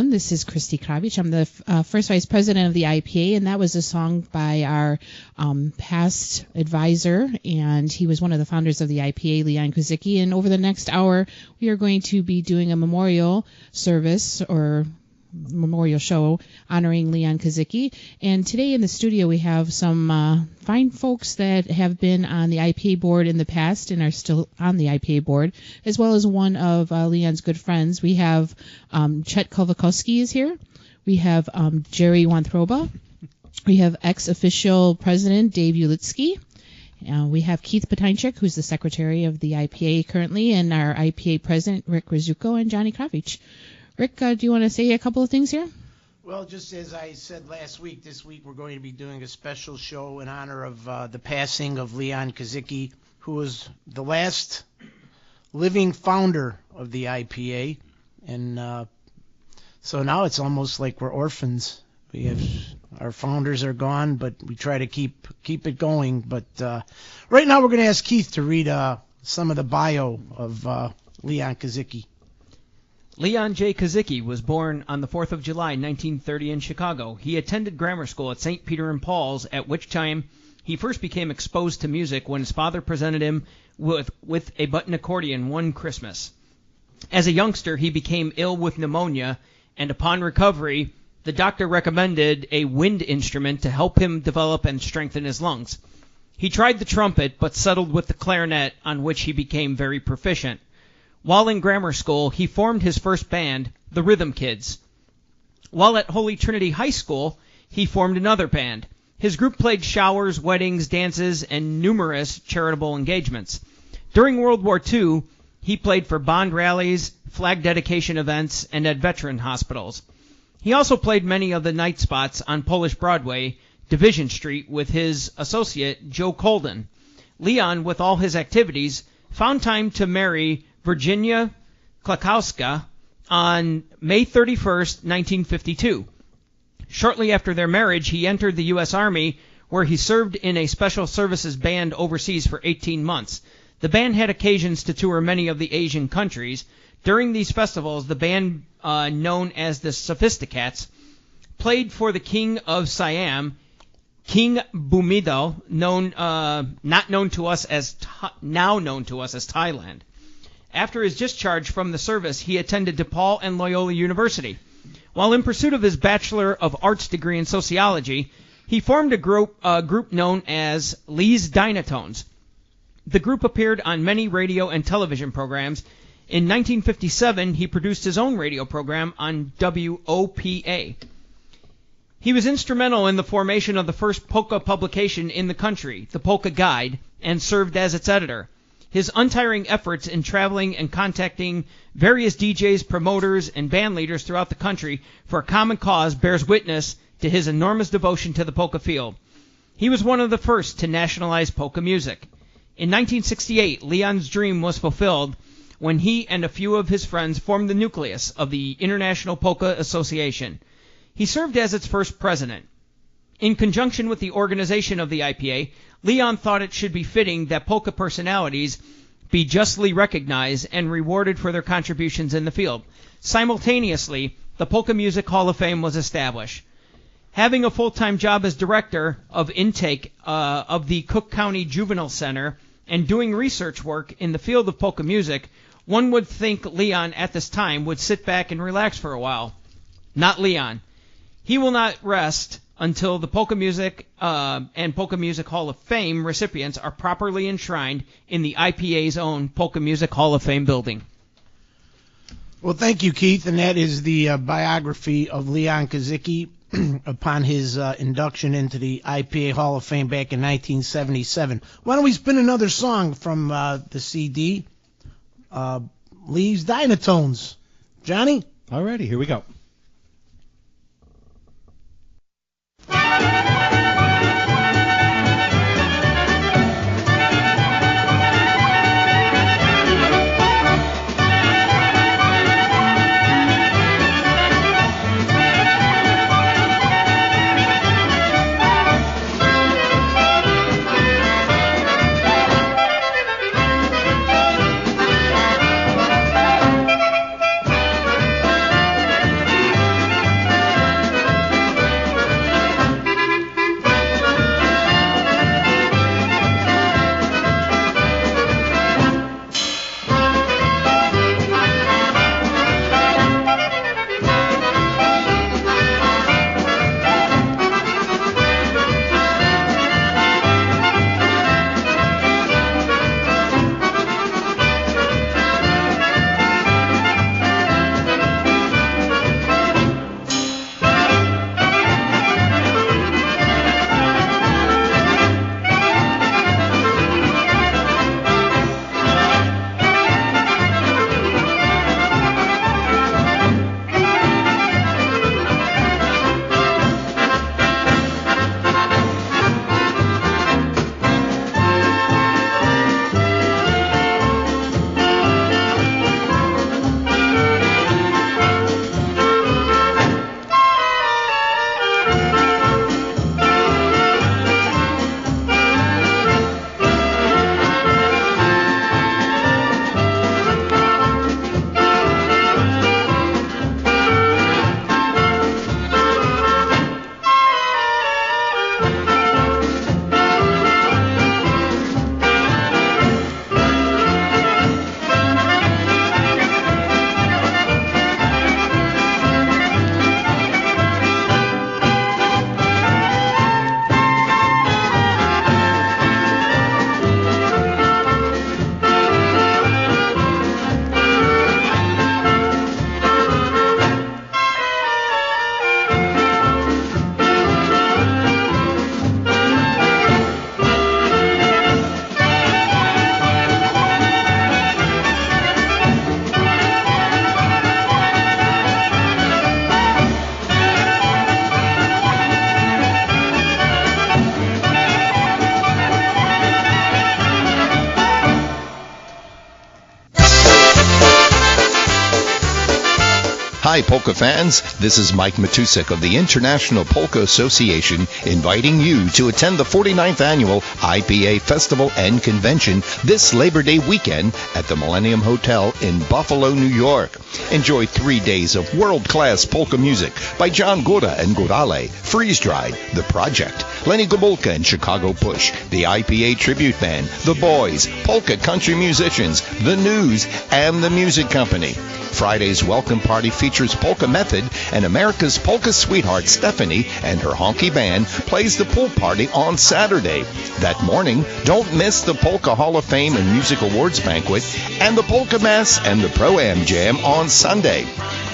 everyone. This is Christy Krawish. I'm the first vice president of the I.P.A., and that was a song by our past advisor, and he was one of the founders of the I.P.A., Leon Kozicki. And over the next hour, we are going to be doing a memorial service or memorial show honoring Leon Kozicki. And today in the studio we have some fine folks that have been on the I.P.A. board in the past and are still on the I.P.A. board, as well as one of Leon's good friends. We have Chet Kowalkowski is here. We have Jerry Wantroba. We have ex-official president Dave Ulczycki. We have Keith Pietranczyk, who's the secretary of the I.P.A. currently, and our I.P.A. president Rick Rzeszutko and Johnny Krawisz. Rick, do you want to say a couple of things here? Well, just as I said last week, this week we're going to be doing a special show in honor of the passing of Leon Kozicki, who was the last living founder of the I.P.A. And so now it's almost like we're orphans. We have our founders are gone, but we try to keep it going. But right now we're going to ask Keith to read some of the bio of Leon Kozicki. Leon J. Kozicki was born on the 4th of July, 1930 in Chicago. He attended grammar school at St. Peter and Paul's, at which time he first became exposed to music when his father presented him with a button accordion one Christmas. As a youngster, he became ill with pneumonia, and upon recovery, the doctor recommended a wind instrument to help him develop and strengthen his lungs. He tried the trumpet, but settled with the clarinet, on which he became very proficient. While in grammar school, he formed his first band, the Rhythm Kids. While at Holy Trinity High School, he formed another band. His group played showers, weddings, dances, and numerous charitable engagements. During World War II, he played for bond rallies, flag dedication events, and at veteran hospitals. He also played many of the night spots on Polish Broadway, Division Street, with his associate, Joe Colden. Leon, with all his activities, found time to marry Virginia Klakowska on May 31st, 1952. Shortly after their marriage, he entered the U.S. Army, where he served in a special services band overseas for 18 months. The band had occasions to tour many of the Asian countries. During these festivals, the band, known as the Sophisticats, played for the King of Siam, King Bhumibol, now known to us as Thailand. After his discharge from the service, he attended DePaul and Loyola University. While in pursuit of his Bachelor of Arts degree in sociology, he formed a group known as Lee's Dynatones. The group appeared on many radio and television programs. In 1957, he produced his own radio program on WPNA. He was instrumental in the formation of the first polka publication in the country, the Polka Guide, and served as its editor. His untiring efforts in traveling and contacting various DJs, promoters, and band leaders throughout the country for a common cause bears witness to his enormous devotion to the polka field. He was one of the first to nationalize polka music. In 1968, Leon's dream was fulfilled when he and a few of his friends formed the nucleus of the International Polka Association. He served as its first president. In conjunction with the organization of the I.P.A., Leon thought it should be fitting that polka personalities be justly recognized and rewarded for their contributions in the field. Simultaneously, the Polka Music Hall of Fame was established. Having a full-time job as director of intake of the Cook County Juvenile Center and doing research work in the field of polka music, one would think Leon at this time would sit back and relax for a while. Not Leon. He will not rest until the Polka Music and Polka Music Hall of Fame recipients are properly enshrined in the I.P.A.'s own Polka Music Hall of Fame building. Well, thank you, Keith, and that is the biography of Leon Kozicki upon his induction into the I.P.A. Hall of Fame back in 1977. Why don't we spin another song from the CD, Lee's Dynatones. Johnny? Alrighty, here we go. Hi, polka fans. This is Mike Matusik of the International Polka Association inviting you to attend the 49th Annual I.P.A. Festival and Convention this Labor Day weekend at the Millennium Hotel in Buffalo, New York. Enjoy 3 days of world-class polka music by John Góra and Górale, Freeze Dried, The Project, Lenny Gomulka and Chicago Push, the I.P.A. Tribute Band, The Boys, polka country musicians, The News, and The Music Company. Friday's welcome party features Polka Method, and America's polka sweetheart Stephanie and her honky band plays the pool party on Saturday. That morning, don't miss the Polka Hall of Fame and Music Awards banquet and the Polka Mass and the Pro-Am Jam on Sunday.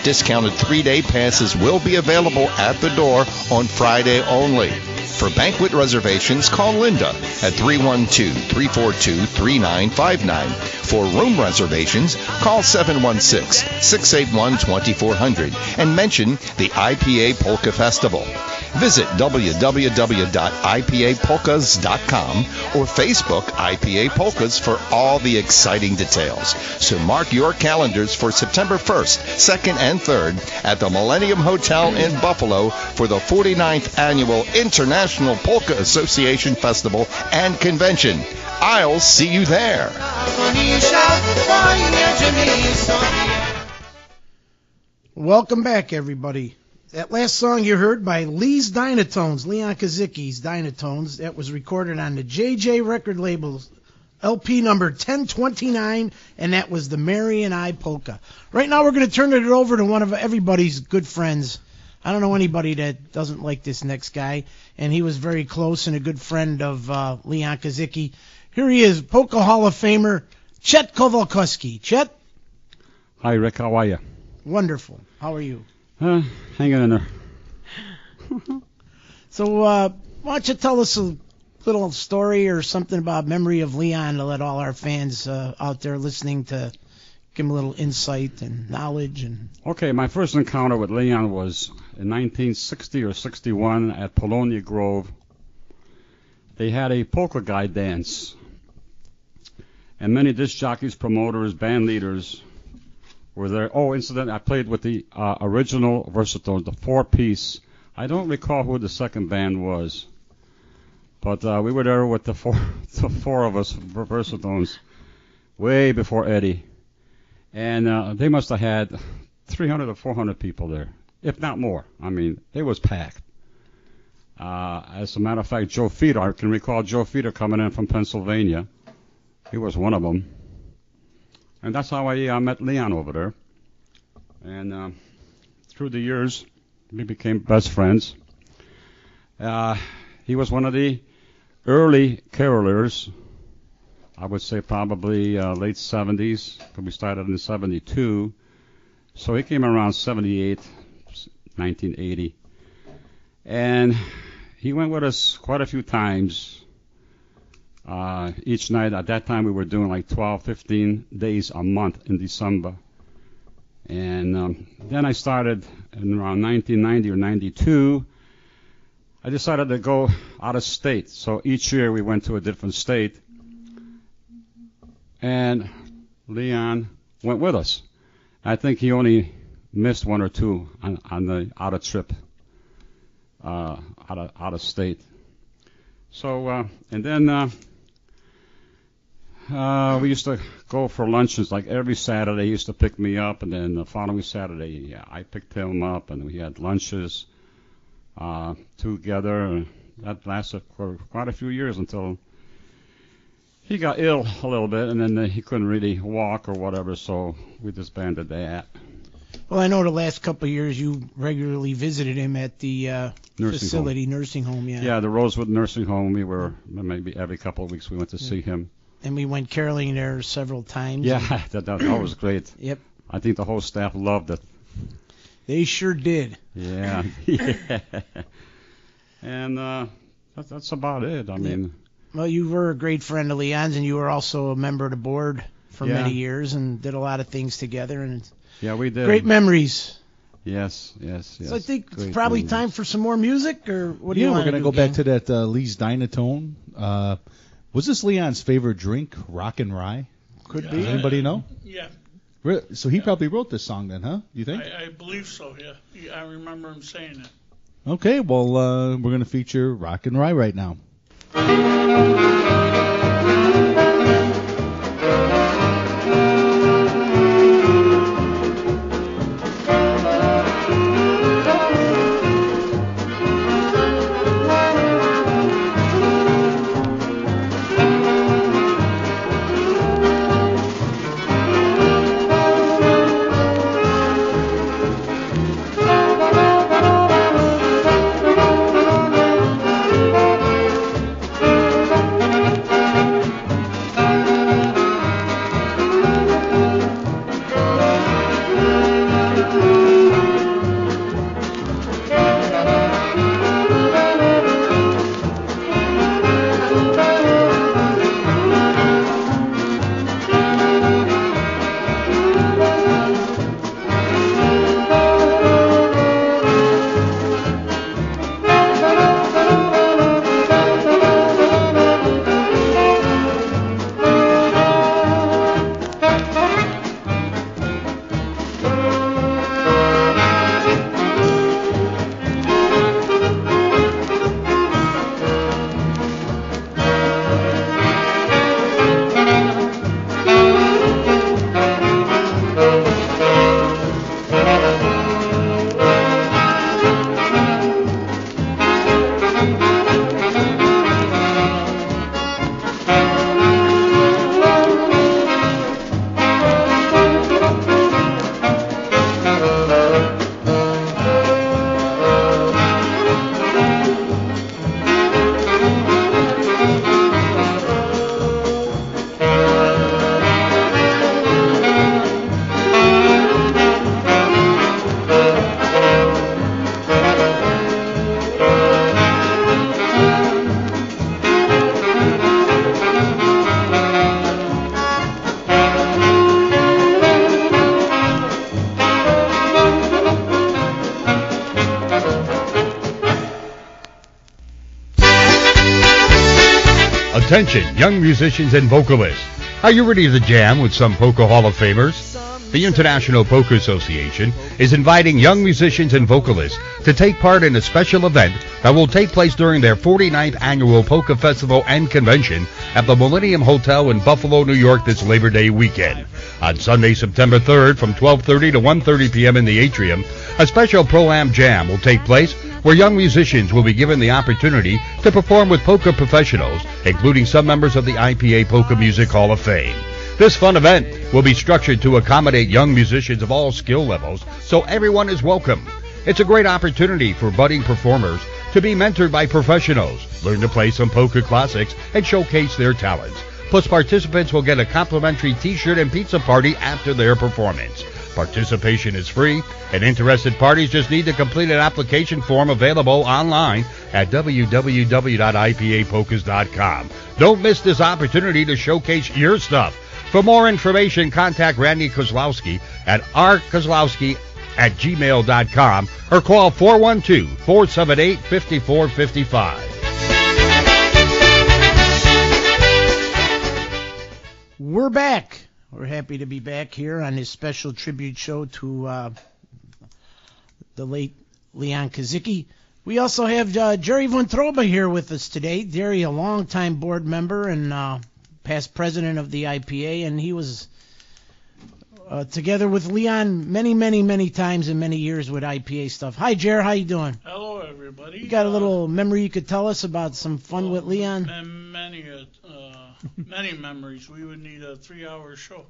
Discounted 3-day passes will be available at the door on Friday only. For banquet reservations, call Linda at 312-342-3959. For room reservations, call 716-681-2400 and mention the I.P.A. Polka Festival. Visit www.ipapolkas.com or Facebook I.P.A. Polkas for all the exciting details. So mark your calendars for September 1st, 2nd, and 3rd at the Millennium Hotel in Buffalo for the 49th Annual International Polka Association Festival and Convention. I'll see you there. Welcome back, everybody. That last song you heard by Lee's Dynatones, Leon Kozicki's Dynatones, that was recorded on the JJ record label, LP number 1029, and that was the Mary and I Polka. Right now we're going to turn it over to one of everybody's good friends. I don't know anybody that doesn't like this next guy, and he was very close and a good friend of Leon Kozicki. Here he is, Polka Hall of Famer, Chet Kowalkowski. Chet? Hi, Rick. How are you? Wonderful. How are you? Hanging in there. So why don't you tell us a little story or something about memory of Leon to let all our fans out there listening to give them a little insight and knowledge. And Okay, my first encounter with Leon was in 1960 or 61 at Polonia Grove. They had a polka guy dance, and many disc jockeys, promoters, band leaders were there. Oh, incident, I played with the original Versatile, the 4-piece. I don't recall who the second band was, but we were there with the four of us Versatones way before Eddie. And they must have had 300 or 400 people there, if not more. I mean, it was packed. As a matter of fact, Joe Feeder, I can recall Joe Feeder coming in from Pennsylvania. He was one of them. And that's how I met Leon over there. And through the years, we became best friends. He was one of the early carolers. I would say probably late 70s, because we started in 72. So he came around 78, 1980. And he went with us quite a few times. Each night, at that time, we were doing like 12, 15 days a month in December. And then I started in around 1990 or 92. I decided to go out of state. So each year we went to a different state. And Leon went with us. I think he only missed one or two on the out of trip, out of state. So and then we used to go for lunches like every Saturday. He used to pick me up, and then the following Saturday I picked him up, and we had lunches together. That lasted for quite a few years until he got ill a little bit, and then he couldn't really walk or whatever, so we disbanded that. Well, I know the last couple of years you regularly visited him at the nursing home. Yeah, the Rosewood Nursing Home. We were maybe every couple of weeks we went to see him. And we went caroling there several times. Yeah, that was great. Yep. I think the whole staff loved it. They sure did. Yeah. Yeah. And that's about it. I mean. Well, you were a great friend of Leon's, and you were also a member of the board for many years and did a lot of things together. And yeah, we did. Great memories. Yes. So I think it's probably time for some more music, or what do you want to do? Yeah, we're going to go back to that Lee's Dynatone. Was this Leon's favorite drink, Rock and Rye? Could be. Does anybody know? Yeah. So he probably wrote this song then, huh? Do you think? I believe so, yeah. I remember him saying it. Okay, well, we're going to feature Rock and Rye right now. Attention, young musicians and vocalists. Are you ready to jam with some Polka Hall of Famers? The International Polka Association is inviting young musicians and vocalists to take part in a special event that will take place during their 49th annual Polka Festival and Convention at the Millennium Hotel in Buffalo, New York this Labor Day weekend. On Sunday, September 3rd from 12:30 to 1:30 p.m. in the atrium, a special Pro-Am Jam will take place where young musicians will be given the opportunity to perform with polka professionals, including some members of the I.P.A. Polka Music Hall of Fame. This fun event will be structured to accommodate young musicians of all skill levels, so everyone is welcome. It's a great opportunity for budding performers to be mentored by professionals, learn to play some polka classics, and showcase their talents. Plus, participants will get a complimentary t-shirt and pizza party after their performance. Participation is free, and interested parties just need to complete an application form available online at www.ipapolkas.com. Don't miss this opportunity to showcase your stuff. For more information, contact Randy Kozlowski at rkozlowski@gmail.com or call 412-478-5455. We're back. We're happy to be back here on this special tribute show to the late Leon Kozicki. We also have Jerry Wantroba here with us today. Jerry, a longtime board member and past president of the I.P.A., and he was together with Leon many times and many years with I.P.A. stuff. Hi, Jerry. How you doing? Hello, everybody. You got a little memory you could tell us about some fun with Leon? Many memories. We would need a 3-hour show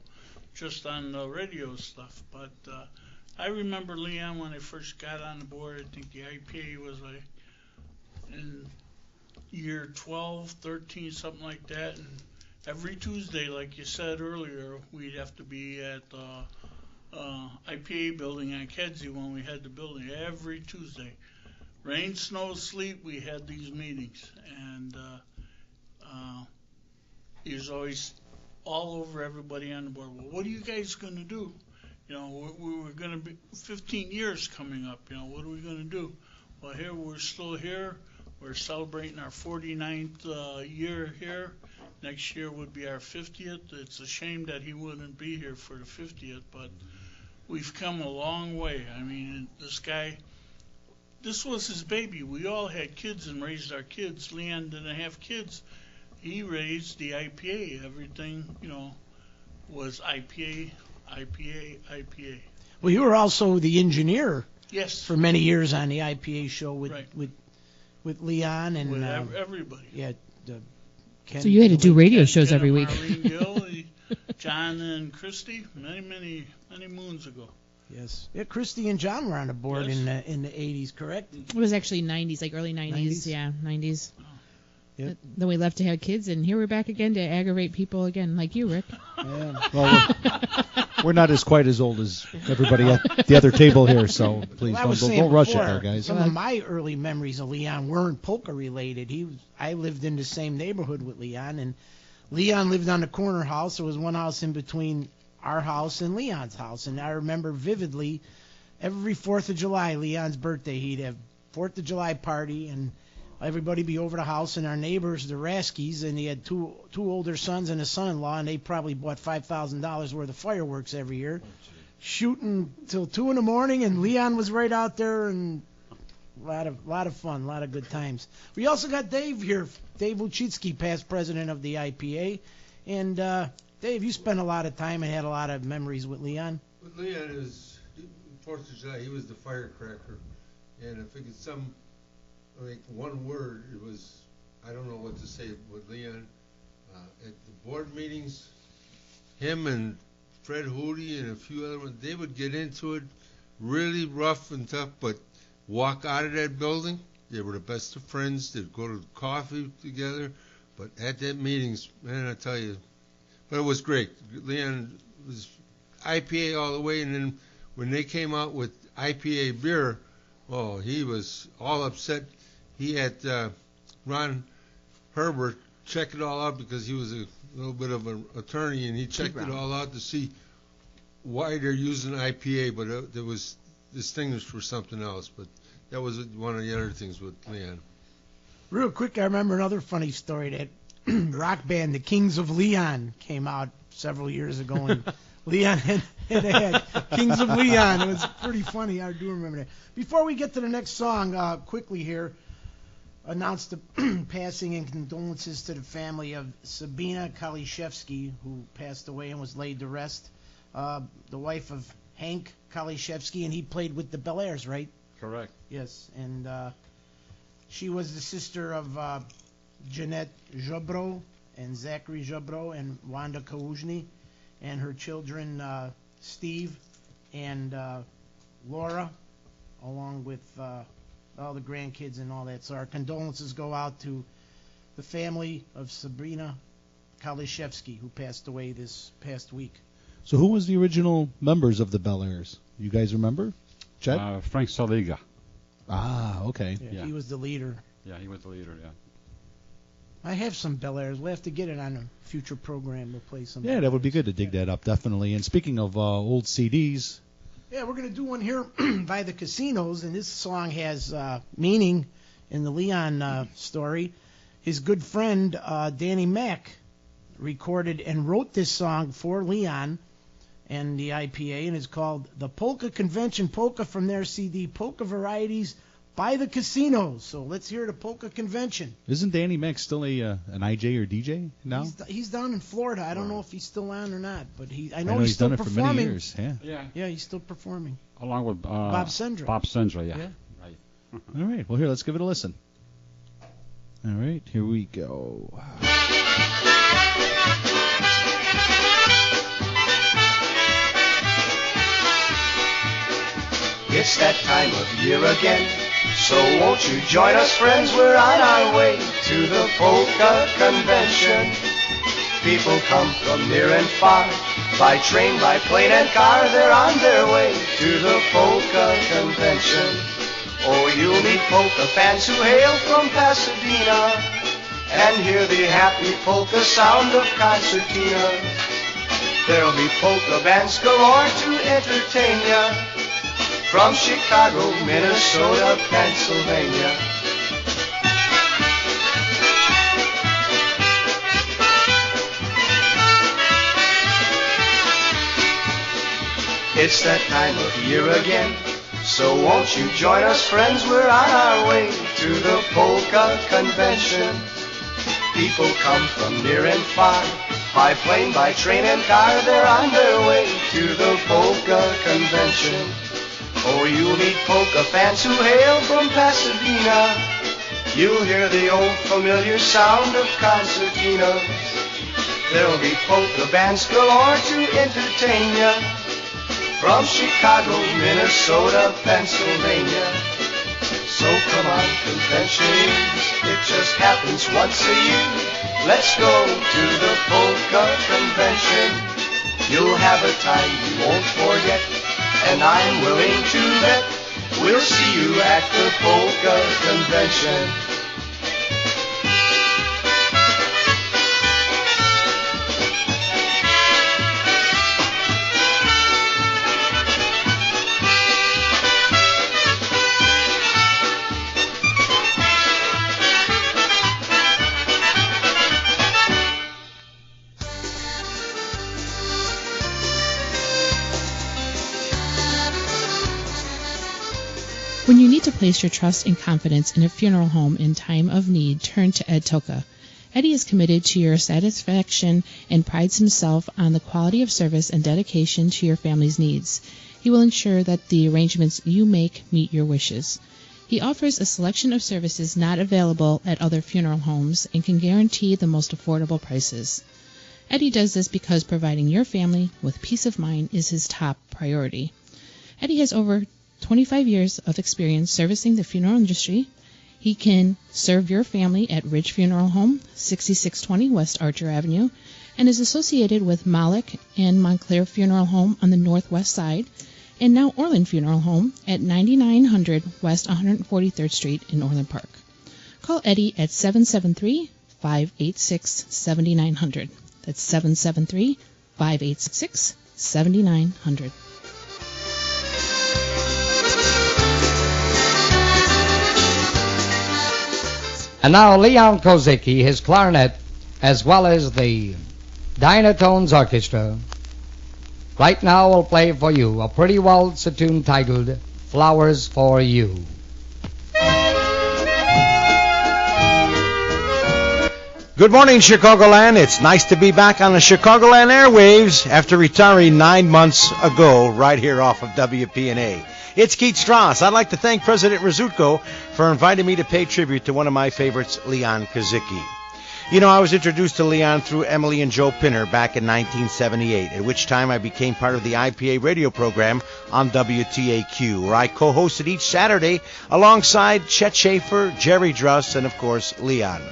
just on the radio stuff. But I remember Leon when I first got on the board. I think the I.P.A. was in year 12, 13, something like that. And every Tuesday, like you said earlier, we'd have to be at the I.P.A. building on Kedzie when we had the building. Every Tuesday. Rain, snow, sleet, we had these meetings. And he was always all over everybody on the board. Well, what are you guys going to do? You know, we were going to be 15 years coming up. You know, what are we going to do? Well, here we're still here. We're celebrating our 49th year here. Next year would be our 50th. It's a shame that he wouldn't be here for the 50th, but we've come a long way. I mean, this guy, this was his baby. We all had kids and raised our kids. Leon didn't have kids. He raised the I.P.A. Everything, was I.P.A., I.P.A., I.P.A. Well, you were also the engineer. Yes. For many years on the I.P.A. show with Right. with Leon and With everybody. Yeah. Ken, So you had to do radio Ken shows every and week. Maureen Gill, John and Christy, many moons ago. Yes. Yeah, Christy and John were on the board Yes. in the 80s, correct? It was actually 90s, like early 90s. 90s? Yeah, 90s. Yep. Then we left to have kids, and here we're back again to aggravate people again, like you, Rick. Yeah. Well, we're not as quite as old as everybody at the other table here, so please Well, I was don't saying rush it before, there, guys. Some of my early memories of Leon weren't polka related. I lived in the same neighborhood with Leon, and Leon lived on the corner house. There was one house in between our house and Leon's house, and I remember vividly every 4th of July, Leon's birthday, he'd have 4th of July party, and everybody be over the house, and our neighbors, the Raskis, and he had two older sons and a son-in-law, and they probably bought $5,000 worth of fireworks every year, shooting till 2 in the morning, and Leon was right out there, and a lot of fun, a lot of good times. We also got Dave here, Dave Ulczycki, past president of the I.P.A. And Dave, you spent a lot of time and had a lot of memories with Leon. With Leon is 4th of July. He was the firecracker, and if it could one word, it was, I don't know what to say with Leon. At the board meetings, him and Fred Hootie and a few other ones, they would get into it really rough and tough, but walk out of that building. They were the best of friends. They'd go to coffee together. But at that meetings, man, I tell you, but it was great. Leon was I.P.A. all the way, and then when they came out with I.P.A. beer, oh, he was all upset. He had Ron Herbert check it all out because he was a little bit of an attorney, and he checked it all out to see why they're using I.P.A., but it was distinguished for something else. But that was one of the other things with Leon. Real quick, I remember another funny story. That rock band, the Kings of Leon, came out several years ago, and Leon had Kings of Leon. It was pretty funny. I do remember that. Before we get to the next song, quickly here, announce the passing and condolences to the family of Sabina Kalishevsky, who passed away and was laid to rest. The wife of Hank Kalishevsky, and he played with the Bel Airs, right? Correct. Yes, and she was the sister of Jeanette Jobro and Zachary Jobro and Wanda Kauzhny, and her children Steve and Laura, along with all the grandkids and all that. So our condolences go out to the family of Sabrina Kalishevsky, who passed away this past week. So who was the original members of the Bel Airs? You guys remember? Chet? Frank Saliga. Ah, okay. Yeah, he was the leader. Yeah, he was the leader, yeah. I have some Bel Airs. We'll have to get it on a future program. We'll play some. Yeah, that would be good to dig that up, definitely. And speaking of old CDs. Yeah, we're going to do one here by the Casinos, and this song has meaning in the Leon story. His good friend Danny Mack recorded and wrote this song for Leon and the I.P.A., and it's called The Polka Convention Polka from their CD, Polka Varieties by the Casinos. So let's hear the Polka Convention. Isn't Danny Mack still an IJ or DJ now? He's down in Florida. I don't know if he's still on or not, but I know he's still done it performing. for many years. Yeah, he's still performing. Along with Bob Sendra. Bob Sendra, yeah. Right. All right. Well, here, let's give it a listen. All right, here we go. It's that time of year again, so won't you join us, friends? We're on our way to the Polka Convention. People come from near and far, by train, by plane and car. They're on their way to the Polka Convention. Oh, you'll meet polka fans who hail from Pasadena and hear the happy polka sound of concertina. There'll be polka bands galore to entertain ya, from Chicago, Minnesota, Pennsylvania. It's that time of year again. So won't you join us, friends? We're on our way to the Polka Convention. People come from near and far, by plane, by train and car. They're on their way to the Polka Convention. Oh, you'll meet polka fans who hail from Pasadena. You'll hear the old familiar sound of concertinas. There'll be polka bands galore to entertain ya, from Chicago, Minnesota, Pennsylvania. So come on, conventioners, it just happens once a year. Let's go to the Polka Convention. You'll have a time you won't forget, and I'm willing to bet we'll see you at the Polka Convention. When you need to place your trust and confidence in a funeral home in time of need, turn to Ed Toka. Eddie is committed to your satisfaction and prides himself on the quality of service and dedication to your family's needs. He will ensure that the arrangements you make meet your wishes. He offers a selection of services not available at other funeral homes and can guarantee the most affordable prices. Eddie does this because providing your family with peace of mind is his top priority. Eddie has over 25 years of experience servicing the funeral industry. He can serve your family at Ridge Funeral Home, 6620 West Archer Avenue, and is associated with Malik and Montclair Funeral Home on the northwest side, and now Orland Funeral Home at 9900 West 143rd Street in Orland Park. Call Eddie at 773-586-7900. That's 773-586-7900. And now Leon Kozicki, his clarinet, as well as the Dynatones Orchestra, right now will play for you a pretty waltz, a tune titled Flowers for You. Good morning, Chicagoland. It's nice to be back on the Chicagoland airwaves after retiring 9 months ago right here off of WPNA. It's Keith Strauss. I'd like to thank President Rzeszutko for inviting me to pay tribute to one of my favorites, Leon Kozicki. You know, I was introduced to Leon through Emily and Joe Pinner back in 1978, at which time I became part of the I.P.A. radio program on WTAQ, where I co-hosted each Saturday alongside Chet Schaefer, Jerry Druss, and, of course, Leon.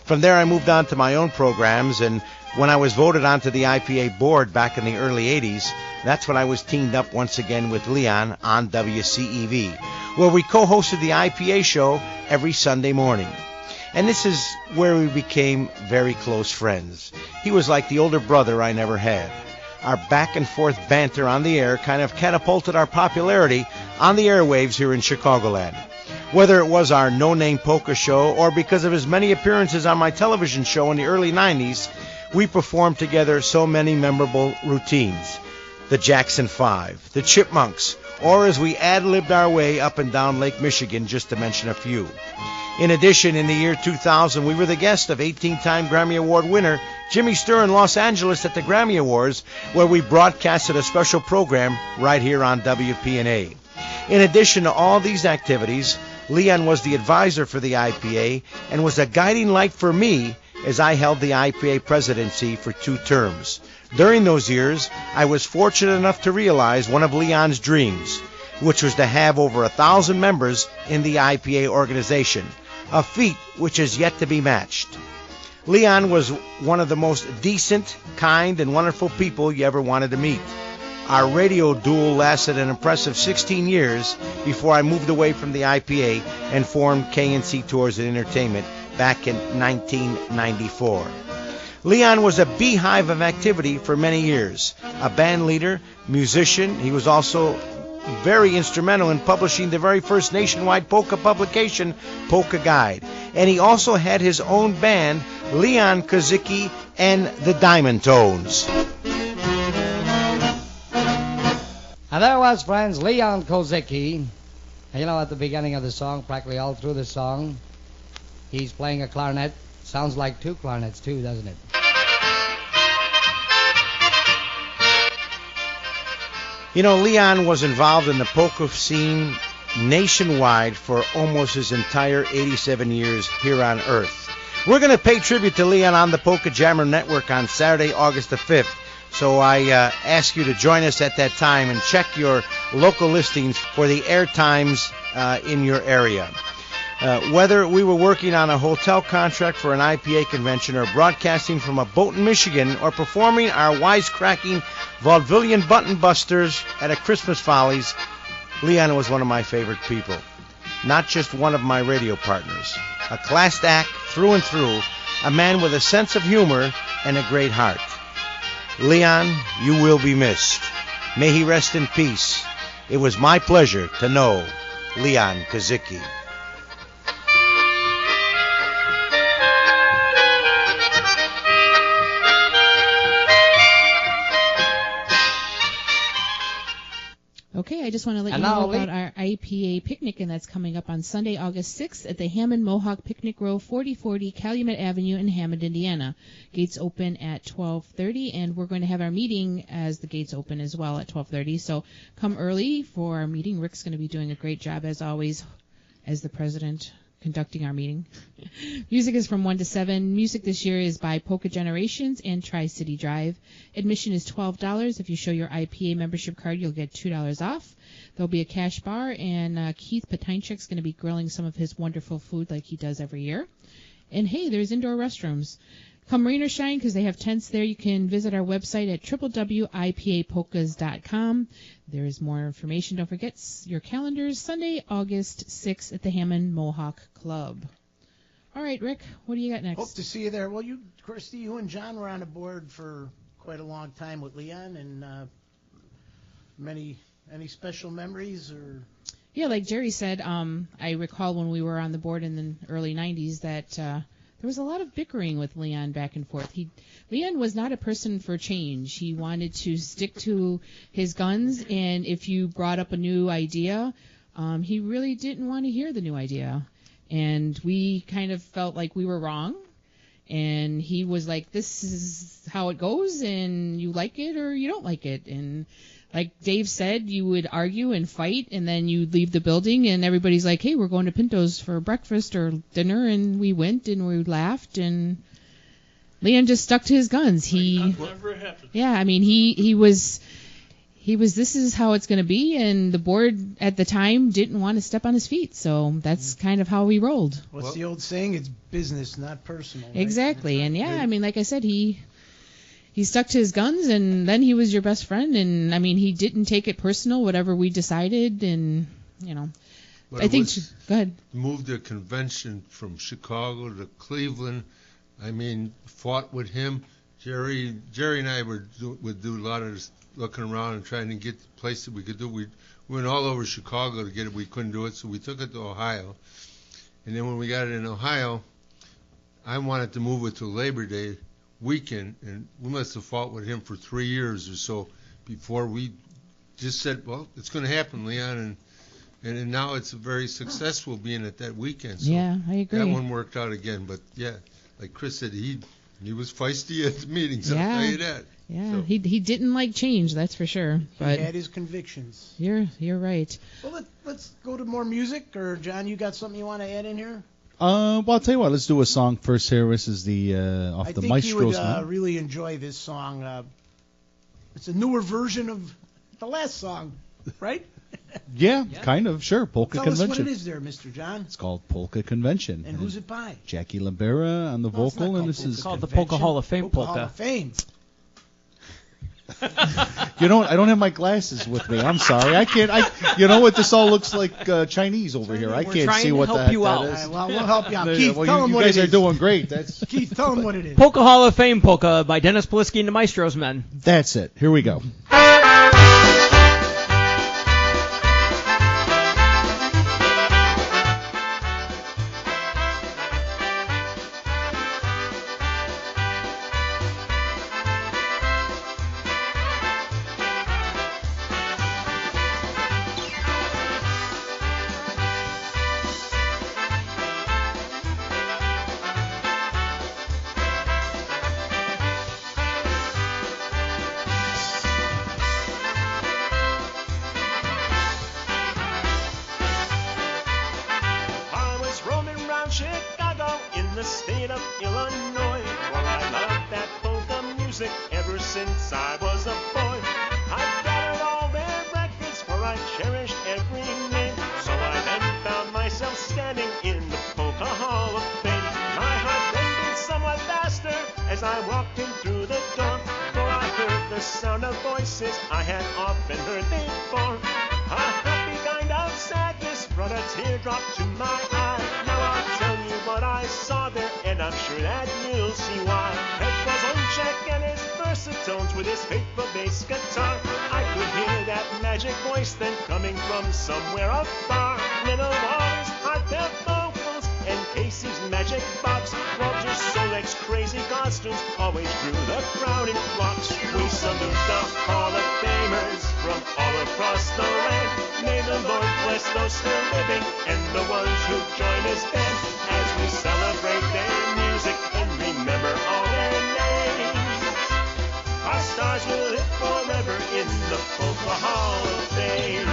From there, I moved on to my own programs, and when I was voted onto the I.P.A. board back in the early 80s, that's when I was teamed up once again with Leon on WCEV, where we co-hosted the I.P.A. show every Sunday morning. And this is where we became very close friends. He was like the older brother I never had. Our back and forth banter on the air kind of catapulted our popularity on the airwaves here in Chicagoland. Whether it was our no-name polka show or because of his many appearances on my television show in the early 90s, we performed together so many memorable routines. The Jackson 5, the Chipmunks, or as we ad-libbed our way up and down Lake Michigan, just to mention a few. In addition, in the year 2000, we were the guest of 18-time Grammy Award winner Jimmy Sturr in Los Angeles at the Grammy Awards, where we broadcasted a special program right here on WPNA. In addition to all these activities, Leon was the advisor for the I.P.A. and was a guiding light for me as I held the I.P.A. presidency for 2 terms. During those years, I was fortunate enough to realize one of Leon's dreams, which was to have over 1,000 members in the I.P.A. organization, a feat which is yet to be matched. Leon was one of the most decent, kind, and wonderful people you ever wanted to meet. Our radio duel lasted an impressive 16 years before I moved away from the I.P.A. and formed K&C Tours and Entertainment back in 1994. Leon was a beehive of activity for many years. A band leader, musician, he was also very instrumental in publishing the very first nationwide polka publication, Polka Guide. And he also had his own band, Leon Kozicki and the Diamond Tones. And there was, friends, Leon Kozicki. And you know, at the beginning of the song, practically all through the song, he's playing a clarinet. Sounds like two clarinets, too, doesn't it? You know, Leon was involved in the polka scene nationwide for almost his entire 87 years here on Earth. We're going to pay tribute to Leon on the Polka Jammer Network on Saturday, August the 5th. So I ask you to join us at that time and check your local listings for the air times in your area. Whether we were working on a hotel contract for an I.P.A. convention or broadcasting from a boat in Michigan or performing our wisecracking vaudevillian button busters at a Christmas Follies, Leon was one of my favorite people. Not just one of my radio partners. A class act through and through, a man with a sense of humor and a great heart. Leon, you will be missed. May he rest in peace. It was my pleasure to know Leon Kozicki. Okay, I just want to let you know about our I.P.A. picnic, and that's coming up on Sunday, August 6th at the Hammond Mohawk Picnic Grove, 4040 Calumet Avenue in Hammond, Indiana. Gates open at 12:30, and we're going to have our meeting as the gates open as well at 12:30. So come early for our meeting. Rick's going to be doing a great job, as always, as the president, conducting our meeting. Music is from 1 to 7. Music this year is by Polka Generations and Tri-City Drive. Admission is $12. If you show your I.P.A. membership card, you'll get $2 off. There'll be a cash bar, and Keith Pietranczyk's going to be grilling some of his wonderful food like he does every year. And, hey, there's indoor restrooms. Come rain or shine, because they have tents there. You can visit our website at www.ipapolkas.com. There is more information. Don't forget your calendars. Sunday, August 6th at the Hammond Mohawk Club. All right, Rick, what do you got next? Hope to see you there. Well, Christy, you and John were on the board for quite a long time with Leon, and any special memories or? Yeah, like Jerry said, I recall when we were on the board in the early 90s that there was a lot of bickering with Leon back and forth. Leon was not a person for change. He wanted to stick to his guns, and if you brought up a new idea, he really didn't want to hear the new idea. And we kind of felt like we were wrong, and he was like, this is how it goes, and you like it or you don't like it. And like Dave said, you would argue and fight, and then you'd leave the building, and everybody's like, hey, we're going to Pinto's for breakfast or dinner, and we went, and we laughed, and Leon just stuck to his guns. Never happened. Yeah, I mean, he was, this is how it's going to be, and the board at the time didn't want to step on his feet, so that's kind of how we rolled. What's the old saying? It's business, not personal. Right? Exactly, and yeah, I mean, like I said, he stuck to his guns, and then he was your best friend, and I mean, he didn't take it personal, whatever we decided, and But I think. Go ahead. Moved the convention from Chicago to Cleveland. I mean, fought with him. Jerry and I would do a lot of this looking around and trying to get the place that we could do. We went all over Chicago to get it. We couldn't do it, so we took it to Ohio. And then when we got it in Ohio, I wanted to move it to Labor Day weekend, and we must have fought with him for 3 years or so before we just said, well, it's going to happen, Leon, and now it's very successful being at that weekend. So yeah, I agree. That one worked out again, but yeah, like Chris said, he was feisty at the meetings. Yeah. I'll tell you that. Yeah, So. he didn't like change, that's for sure. But he had his convictions. You're right. Well, let's go to more music. Or John, you got something you want to add in here? Well, I'll tell you what. Let's do a song first here. This is the off the Maestro's. I think you would really enjoy this song. It's a newer version of the last song, right? Yeah, kind of. Sure, Polka Tell Convention. us what it is there, Mr. John. It's called Polka Convention. And who's it by? Jackie Libera on the No, it's not vocal, and called this is called the Polka Hall of Fame Polka polka. Hall of Fame. You know what? I don't have my glasses with me. I'm sorry. I can't. You know what? This all looks like Chinese over here. I can't see what that is. All right, well, we'll help you out. Keith, well, tell him you what it is. guys are doing great. That's Keith, tell him what it is. Polka Hall of Fame polka by Dennis Polisky and the Maestro's Men. That's it. Here we go. from Chicago in the state of Illinois. For I love that polka music ever since I was a boy. I've gathered all their records, for I cherished every name. So I then found myself standing in the Polka Hall of Fame. My heart then beat somewhat faster as I walked in through the door, for I heard the sound of voices I had often heard before. A happy kind of sadness brought a teardrop to my eye. Now I'll tell you what I saw there, and I'm sure that you'll see why. It was Ulczycki and his versatones with his faithful bass guitar. I could hear that magic voice then coming from somewhere afar. Little Wally's heartfelt vocals and Casey's magic box. Walter Solek's crazy costumes always drew the crowd in flocks. We salute the Hall of Famers from all across the land. May the Lord bless those still living and the ones who join us then, as we celebrate their music and remember all their names. Our stars will live forever in the Polka Hall of Fame.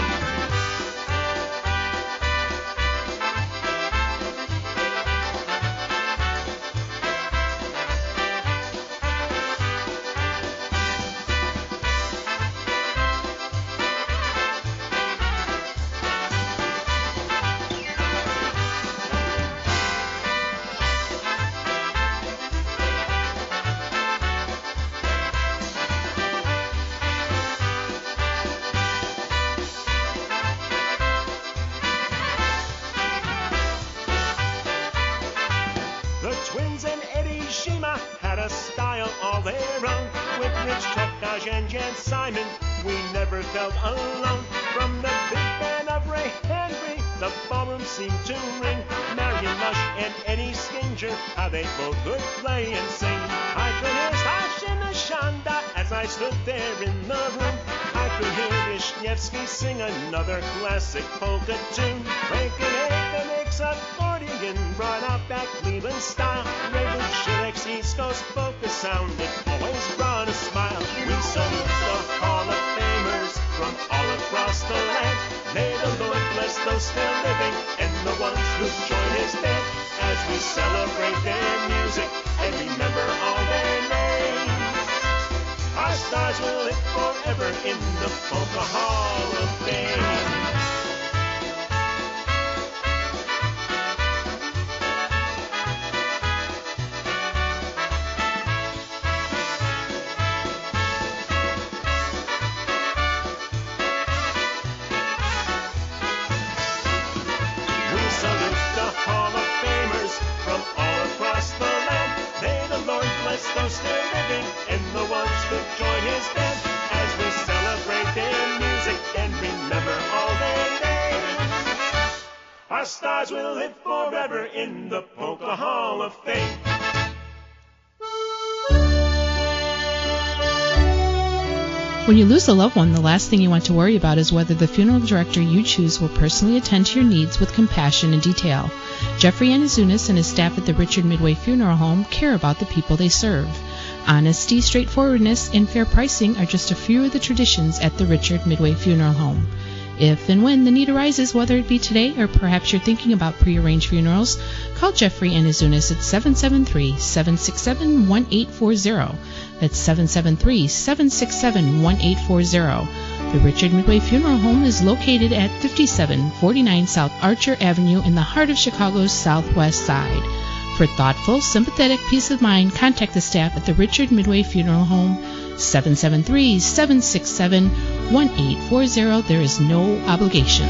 Simon, we never felt alone. From the big band of Ray Henry, the ballroom seemed to ring. Marion Lush and Eddie Skinger, how they both could play and sing. I could hear Stash and the Shonda as I stood there in the room. I could hear Wisniewski sing another classic polka tune. Franklin Aiken makes accordion, brought out that Cleveland style. Raven Schillick's East Coast polka sound, it always brought a smile. We salute the Hall of Famers from all across the land. May the Lord bless those still living and the ones who join his band, as we celebrate their music and remember all their names. Our stars will live forever in the Polka Hall of Fame. Those still living and the ones who join his band, as we celebrate their music and remember all their names. Our stars will live forever in the Polka Hall of Fame. When you lose a loved one, the last thing you want to worry about is whether the funeral director you choose will personally attend to your needs with compassion and detail. Jeffrey Anazunas and his staff at the Richard Midway Funeral Home care about the people they serve. Honesty, straightforwardness, and fair pricing are just a few of the traditions at the Richard Midway Funeral Home. If and when the need arises, whether it be today or perhaps you're thinking about prearranged funerals, call Jeffrey Anazunas at 773-767-1840. That's 773-767-1840. The Richard Midway Funeral Home is located at 5749 South Archer Avenue in the heart of Chicago's southwest side. For thoughtful, sympathetic peace of mind, contact the staff at the Richard Midway Funeral Home, 773-767-1840. There is no obligation.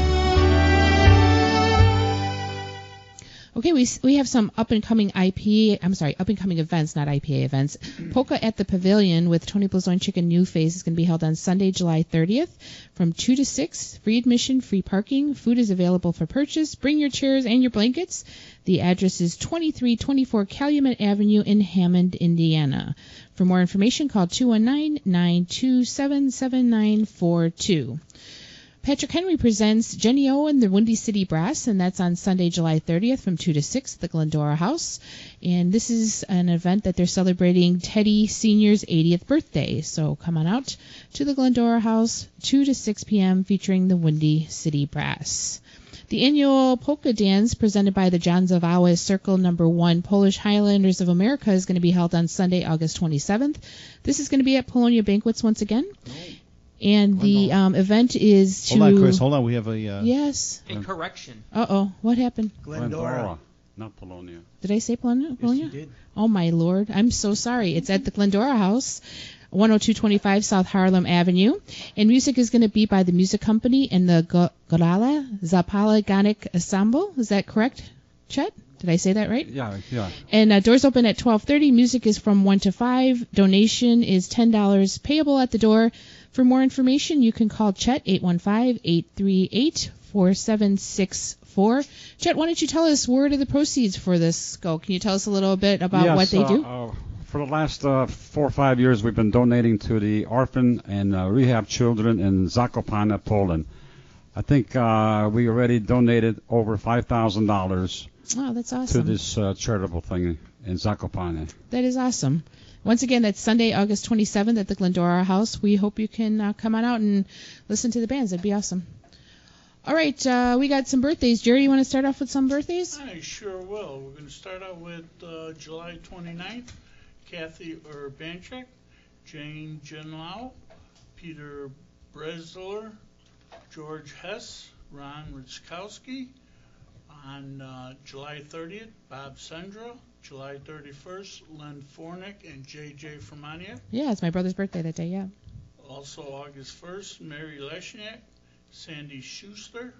Okay, we have some up-and-coming events, not I.P.A. events. Polka at the Pavilion with Tony Blazonczyk and New Face is going to be held on Sunday, July 30th from 2 to 6. Free admission, free parking. Food is available for purchase. Bring your chairs and your blankets. The address is 2324 Calumet Avenue in Hammond, Indiana. For more information, call 219-927-7942. Patrick Henry presents Jenny O and the Windy City Brass, and that's on Sunday, July 30th from 2 to 6 at the Glendora House. And this is an event that they're celebrating Teddy Sr.'s 80th birthday. So come on out to the Glendora House, 2 to 6 p.m., featuring the Windy City Brass. The annual polka dance presented by the John Zawała Circle No. 1 Polish Highlanders of America is going to be held on Sunday, August 27th. This is going to be at Polonia Banquets once again. And the event is to... Hold on, Chris. Hold on. We have a... Yes. A correction. Uh-oh. What happened? Glendora. Not Polonia. Did I say Polonia? Yes, you did. Oh, my Lord. I'm so sorry. It's at the Glendora House, 10225 South Harlem Avenue. And music is going to be by the music company and the Gorala Zapala Ensemble. Is that correct, Chet? Did I say that right? Yeah. And doors open at 12:30. Music is from 1 to 5. Donation is $10 payable at the door. For more information, you can call Chet 815-838-4764. Chet, why don't you tell us where do the proceeds for this go? Can you tell us a little bit about what they do? For the last 4 or 5 years, we've been donating to the orphan and rehab children in Zakopane, Poland. I think we already donated over $5,000. Oh, that's awesome. To this charitable thing in Zakopane. That is awesome. Once again, that's Sunday, August 27th at the Glendora House. We hope you can come on out and listen to the bands. That'd be awesome. All right, we got some birthdays. Jerry, you want to start off with some birthdays? I sure will. We're going to start out with July 29th, Kathy Urbanchik, Jane Genlau, Peter Bresler, George Hess, Ron Ritzkowski. On July 30th, Bob Sendra. July 31st, Len Fornick and J.J. Fermania. Yeah, it's my brother's birthday that day, yeah. Also August 1st, Mary Leshniak, Sandy Schuster,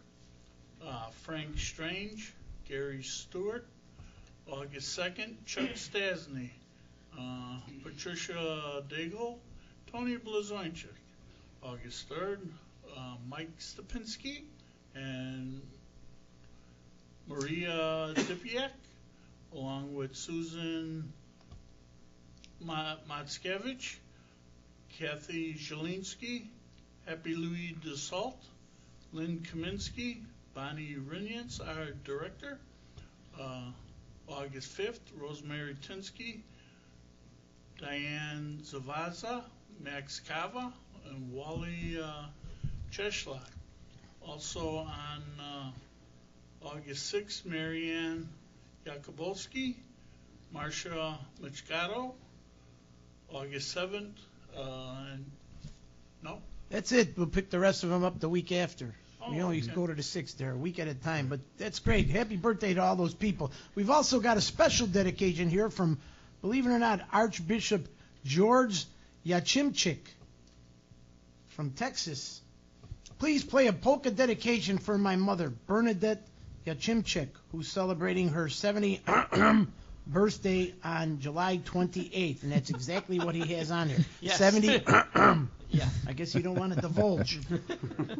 Frank Strange, Gary Stewart. August 2nd, Chuck Stasny, Patricia Daigle, Tony Blazoinchik. August 3rd, Mike Stepinski and Maria Dipiak, along with Susan Matskevich, Kathy Zielinski, Happy Louis DeSalt, Lynn Kaminsky, Bonnie Rinyans, our director. August 5th, Rosemary Tinsky, Diane Zavaza, Max Kava, and Wally Cheslak. Also on August 6th, Marianne Yakubowski, Marcia Machado. August 7th, no? That's it. We'll pick the rest of them up the week after. We only go to the 6th there, a week at a time. But that's great. Happy birthday to all those people. We've also got a special dedication here from, believe it or not, Archbishop George Yachimchik from Texas. Please play a polka dedication for my mother, Bernadette Yachimchik, who's celebrating her 70th birthday on July 28th. And that's exactly what he has on here. Yes. 70. Yeah, I guess you don't want to divulge.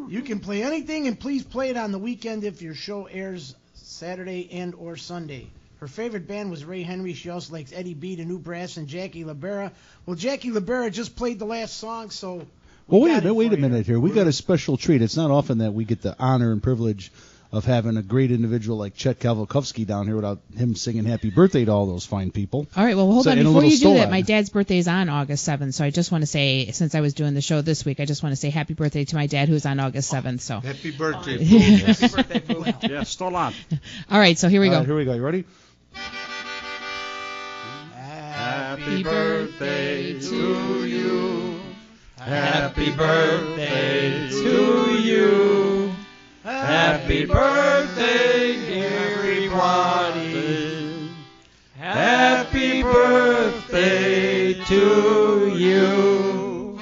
You can play anything, and please play it on the weekend if your show airs Saturday and or Sunday. Her favorite band was Ray Henry. She also likes Eddie B, the New Brass, and Jackie LaBera. Well, Jackie LaBera just played the last song, so... Well, wait a minute here. We got a special treat. It's not often that we get the honor and privilege of having a great individual like Chet Kowalkowski down here without him singing happy birthday to all those fine people. All right, well, hold on. Before you do that, my dad's birthday is on August 7th, so I just want to say, since I was doing the show this week, I just want to say happy birthday to my dad who's on August 7th. So happy birthday, Fool. Happy birthday, Fool. Yeah, still on. All right, so here we go. Here we go. You ready? Happy birthday to you. Happy birthday to you. Happy birthday, everybody. Happy birthday to you.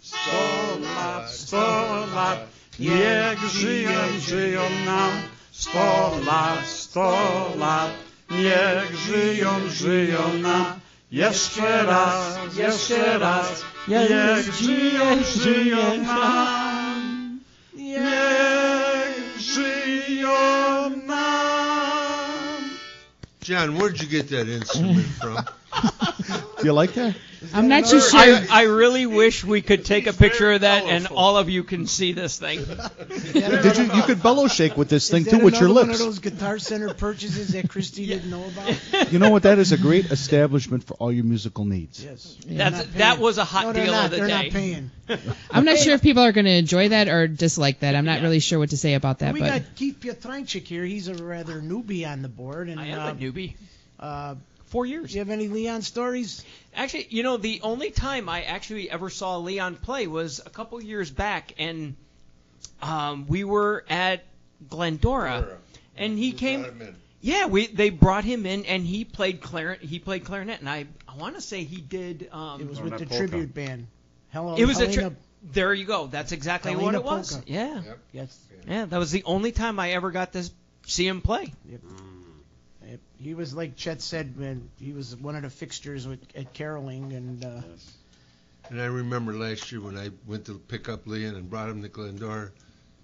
100 lat, 100 lat, niech żyją nam. 100 lat, 100 lat, niech żyją nam. Jeszcze raz, niech żyją nam. Niech żyją nam. John, where'd you get that instrument from? you like that? I'm not too sure. I really wish we could take a picture of that and all of you can see this thing. Did you could bellow shake with this thing Is too that with your another lips. one of those Guitar Center purchases that Christy didn't know about? You know what? That is a great establishment for all your musical needs. Yes. That was a hot deal of the they're day. Not paying. I'm not sure if people are going to enjoy that or dislike that. I'm not really sure what to say about that. We but got Keith Pietranczyk here. He's a rather newbie on the board. And I am a newbie. 4 years. Do you have any Leon stories? Actually, the only time I actually ever saw Leon play was a couple years back, and we were at Glendora, and he came. Yeah, they brought him in, and he played clarinet, and I want to say he did. It was with the tribute band. It was there you go. That's exactly what it was. Polka. Yeah. Yep. Yes. Yeah, that was the only time I ever got to see him play. Yep. He was, like Chet said, man, he was one of the fixtures at caroling, and I remember last year when I went to pick up Leon and brought him to Glendora,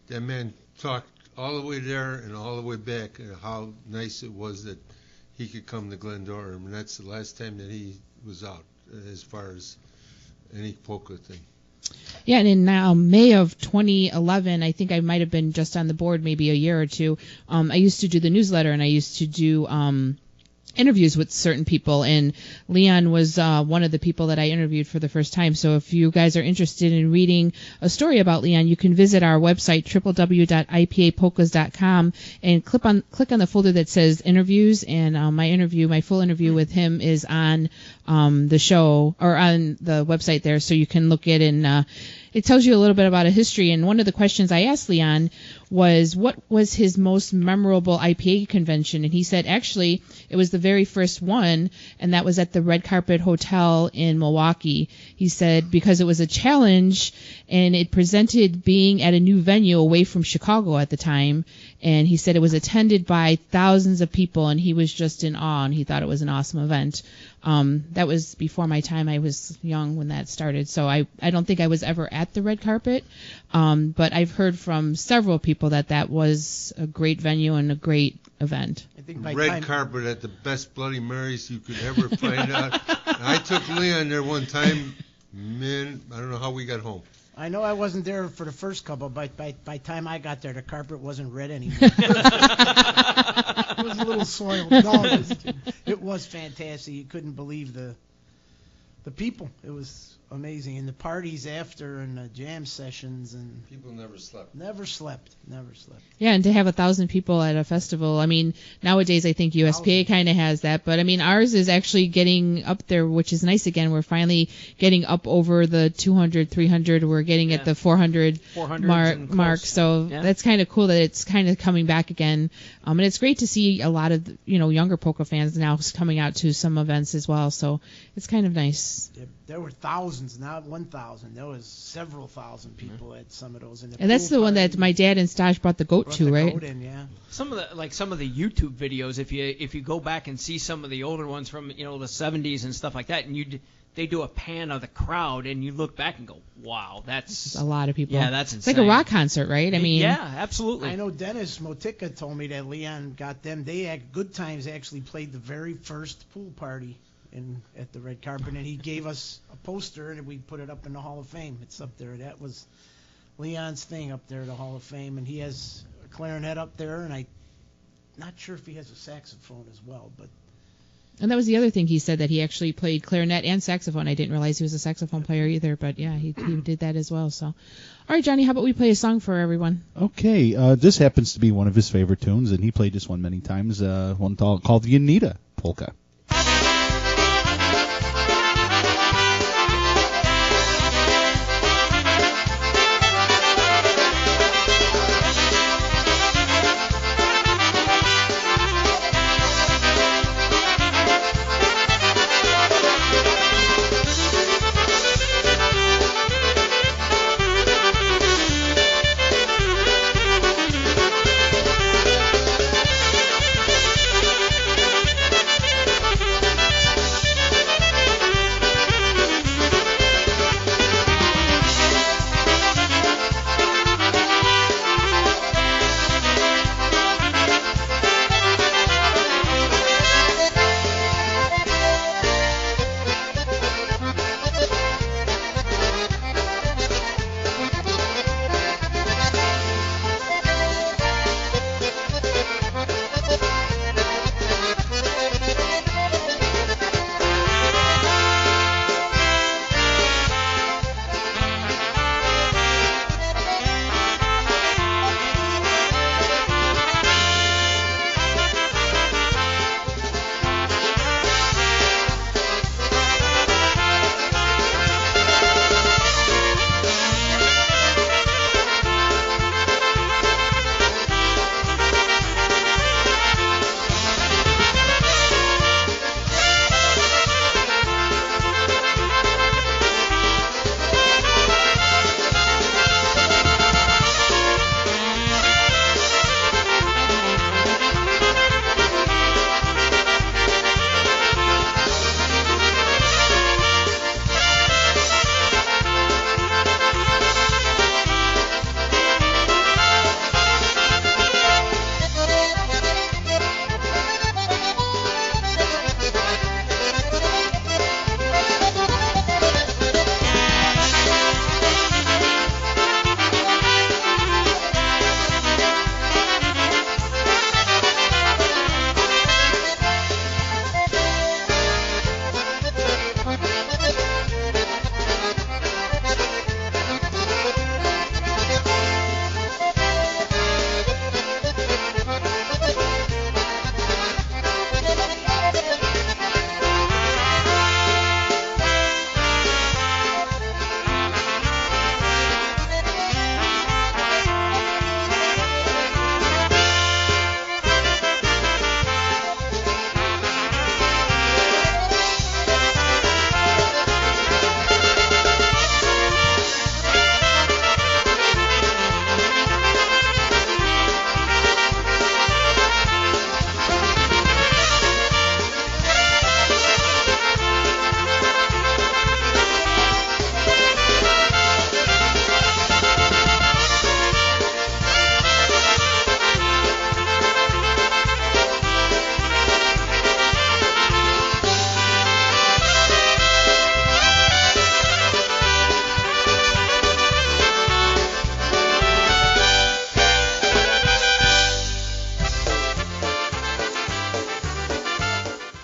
that man talked all the way there and all the way back, and how nice it was that he could come to Glendora. I mean, that's the last time that he was out as far as any polka thing. Yeah, and in May of 2011, I think I might have been just on the board maybe a year or two. I used to do the newsletter, and I used to do interviews with certain people, and Leon was one of the people that I interviewed for the first time. So if you guys are interested in reading a story about Leon, you can visit our website, www.ipapolkas.com, and click on the folder that says interviews, and my full interview with him is on the show, or on the website there, so you can look at it, and it tells you a little bit about a history. And one of the questions I asked Leon was, what was his most memorable I.P.A. convention? And he said, actually, it was the very first one, and that was at the Red Carpet Hotel in Milwaukee. He said, because it was a challenge, and it presented being at a new venue away from Chicago at the time. And he said it was attended by thousands of people, and he was just in awe, and he thought it was an awesome event. That was before my time. I was young when that started, so I don't think I was ever at the red carpet. But I've heard from several people that was a great venue and a great event. I think by red carpet at the best Bloody Marys you could ever find out. I took Leon there one time. Man, I don't know how we got home. I know I wasn't there for the first couple, but by time I got there, the carpet wasn't red anymore. It was a little soiled. No, it was fantastic. You couldn't believe the people. It was amazing. And the parties after, and the jam sessions, and people never slept. Never slept. Yeah, and to have 1,000 people at a festival. I mean, nowadays I think USPA kind of has that, but I mean ours is actually getting up there, which is nice. Again, we're finally getting up over the 200, 300. We're getting at the 400 mark. So that's kind of cool that it's kind of coming back again. And it's great to see a lot of younger polka fans now coming out to some events as well. So it's kind of nice. Yeah, there were thousands, not 1,000. There was several thousand people at some of those. And that's the one that my dad and Stash brought the goat to, right? Goat in, yeah. Some of the YouTube videos, if you go back and see some of the older ones from the 70s and stuff like that, and they do a pan of the crowd, and you look back and go, wow, that's a lot of people. Yeah, that's insane. It's like a rock concert, right? I mean, yeah, absolutely. I know Dennis Motika told me that Leon got them. Good Times actually played the very first pool party at the red carpet, and he gave us a poster, and we put it up in the Hall of Fame. It's up there. That was Leon's thing up there, the Hall of Fame, and he has a clarinet up there, and I'm not sure if he has a saxophone as well, but. And that was the other thing he said, that he actually played clarinet and saxophone. I didn't realize he was a saxophone player either, but yeah, he did that as well. So, all right, Johnny, how about we play a song for everyone? Okay, this happens to be one of his favorite tunes, and he played this one many times. One called the Anita Polka.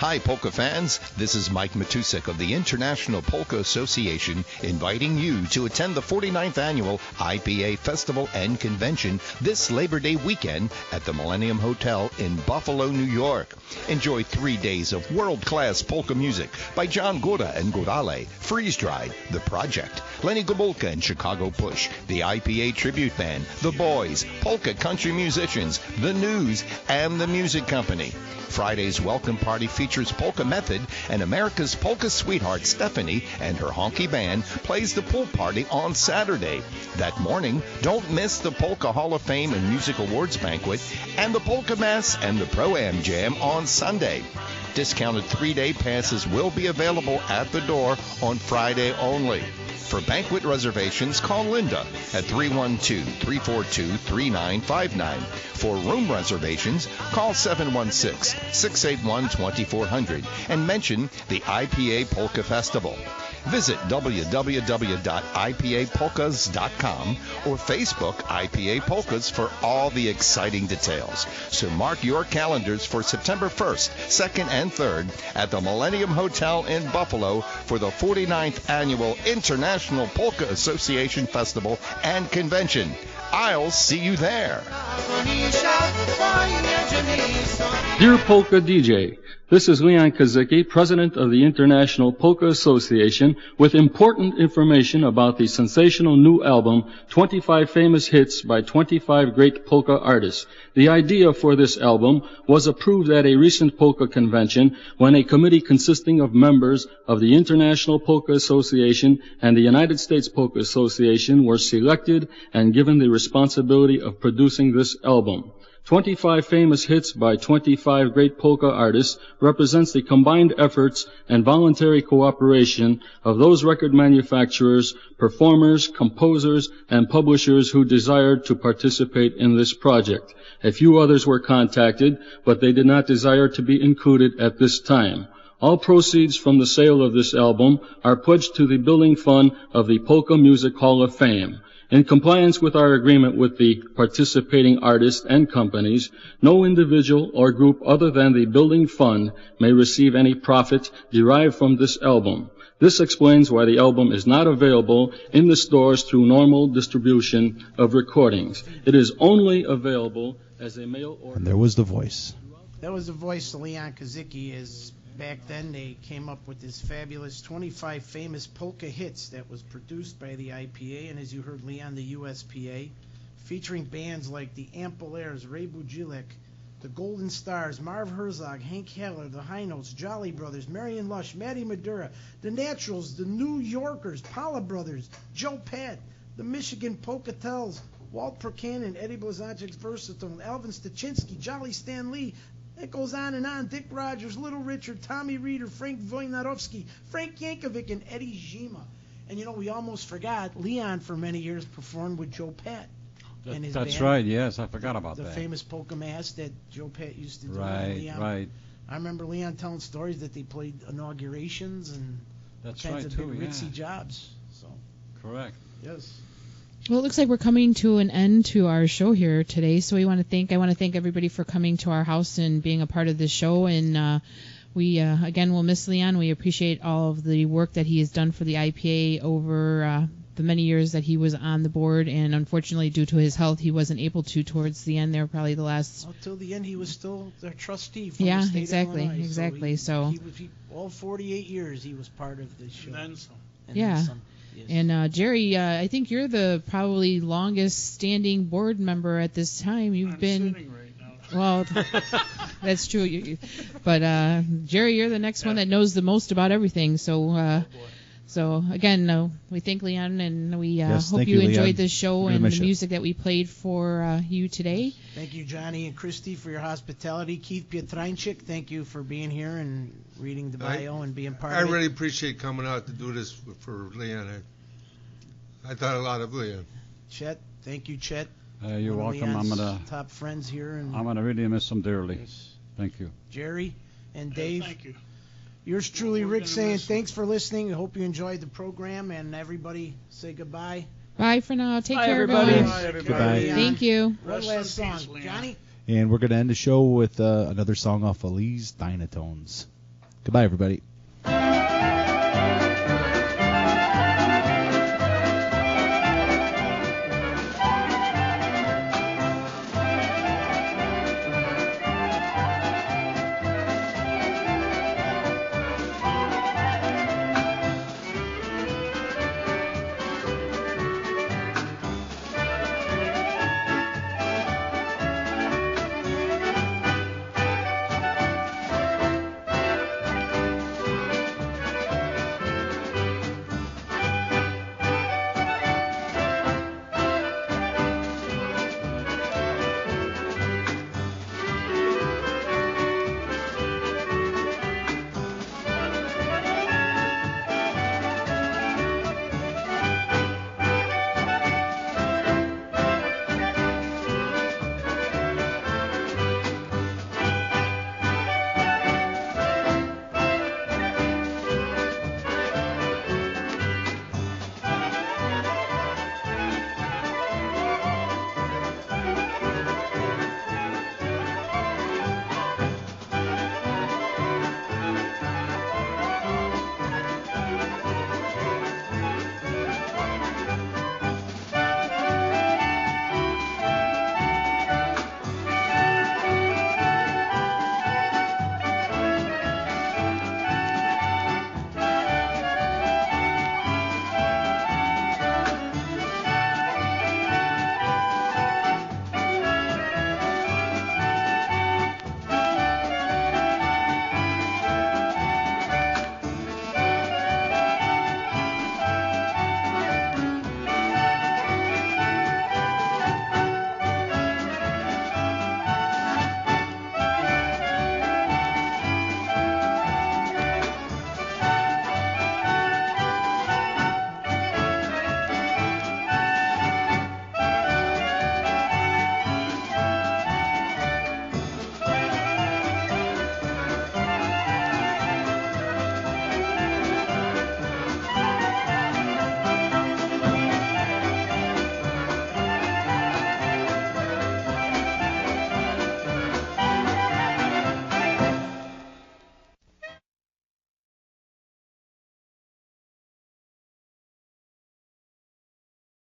Hi, polka fans. This is Mike Matusik of the International Polka Association inviting you to attend the 49th Annual I.P.A. Festival and Convention this Labor Day weekend at the Millennium Hotel in Buffalo, New York. Enjoy 3 days of world-class polka music by John Góra and Górale, Freeze Dried, The Project, Lenny Gomulka and Chicago Push, the I.P.A. Tribute Band, The Boys, polka country musicians, The News, and the Music Company. Friday's welcome party features Polka Method, and America's polka sweetheart Stephanie and her honky band plays the pool party on Saturday. That morning, don't miss the Polka Hall of Fame and Music Awards banquet and the Polka Mass and the Pro-Am Jam on Sunday. Discounted 3-day passes will be available at the door on Friday only. For banquet reservations, call Linda at 312-342-3959. For room reservations, call 716-681-2400 and mention the I.P.A. Polka Festival. Visit www.ipapolkas.com or Facebook IPA Polkas for all the exciting details. So mark your calendars for September 1st, 2nd, and 3rd at the Millennium Hotel in Buffalo for the 49th Annual International Polka Association Festival and Convention. I'll see you there. Dear Polka DJ, this is Leon Kozicki, President of the International Polka Association, with important information about the sensational new album, 25 Famous Hits by 25 Great Polka Artists. The idea for this album was approved at a recent polka convention when a committee consisting of members of the International Polka Association and the United States Polka Association were selected and given the responsibility of producing this album. 25 Famous Hits by 25 Great Polka Artists represents the combined efforts and voluntary cooperation of those record manufacturers, performers, composers, and publishers who desired to participate in this project. A few others were contacted, but they did not desire to be included at this time. All proceeds from the sale of this album are pledged to the building fund of the Polka Music Hall of Fame. In compliance with our agreement with the participating artists and companies, no individual or group other than the building fund may receive any profit derived from this album. This explains why the album is not available in the stores through normal distribution of recordings. It is only available as a mail order. And there was the voice. That was the voice of Leon Kozicki. Is back then they came up with this fabulous 25 famous polka hits that was produced by the I.P.A. and, as you heard, Leon, the USPA, featuring bands like the Ampolairs, Ray Bujilek, the Golden Stars, Marv Herzog, Hank Haller, the High Notes, Jolly Brothers, Marion Lush, Matty Madura, the Naturals, the New Yorkers, Paula Brothers, Joe Pat, the Michigan Polka-Tells, Walt Perkanin, Eddie Blazonczyk's Versatone, Alvin Stachinsky, Jolly Stan Lee. It goes on and on. Dick Rogers, Little Richard, Tommy Reeder, Frank Wojnarowski, Frank Yankovic, and Eddie Zima. And, you know, we almost forgot Leon for many years performed with Joe Pat. And his That's band, right, yes, I forgot about the that. The famous polka mass that Joe Pat used to do. Right, Leon. right. I remember Leon telling stories that they played inaugurations and That's kinds right, of too, big yeah. ritzy jobs. So. Correct. Yes. Well, it looks like we're coming to an end to our show here today, so I want to thank everybody for coming to our house and being a part of this show. And we again will miss Leon. We appreciate all of the work that he has done for the I.P.A. over the many years that he was on the board, and unfortunately, due to his health, he wasn't able to towards the end there, probably the last. Until the end, he was still their trustee from yeah, the state exactly, of Illinois. exactly. So he, all 48 years he was part of the show. And then some. Yeah. Then some. Yes. And Jerry, I think you're the probably longest standing board member at this time. I'm sitting right now. Well, that's true. But Jerry, you're the next one that knows the most about everything. So, so again, we thank Leon, and we hope you enjoyed this show and the music that we played for you today. Thank you, Johnny and Christy, for your hospitality. Keith Pietranczyk, thank you for being here and reading the bio and being part of it. I really appreciate coming out to do this for Leon. I thought a lot of Leon. Chet, thank you, Chet. You're welcome. Leon's top friends here. And I'm gonna really miss him dearly. Yes. Thank you. Jerry and Dave. Thank you. Yours truly, Rick, saying thanks for listening. I hope you enjoyed the program, and everybody say goodbye. Bye for now. Take care, everybody. everyone. Bye, everybody. Goodbye. Thank you. One last song, Johnny. And we're going to end the show with another song off of Lee's Dynatones. Goodbye, everybody.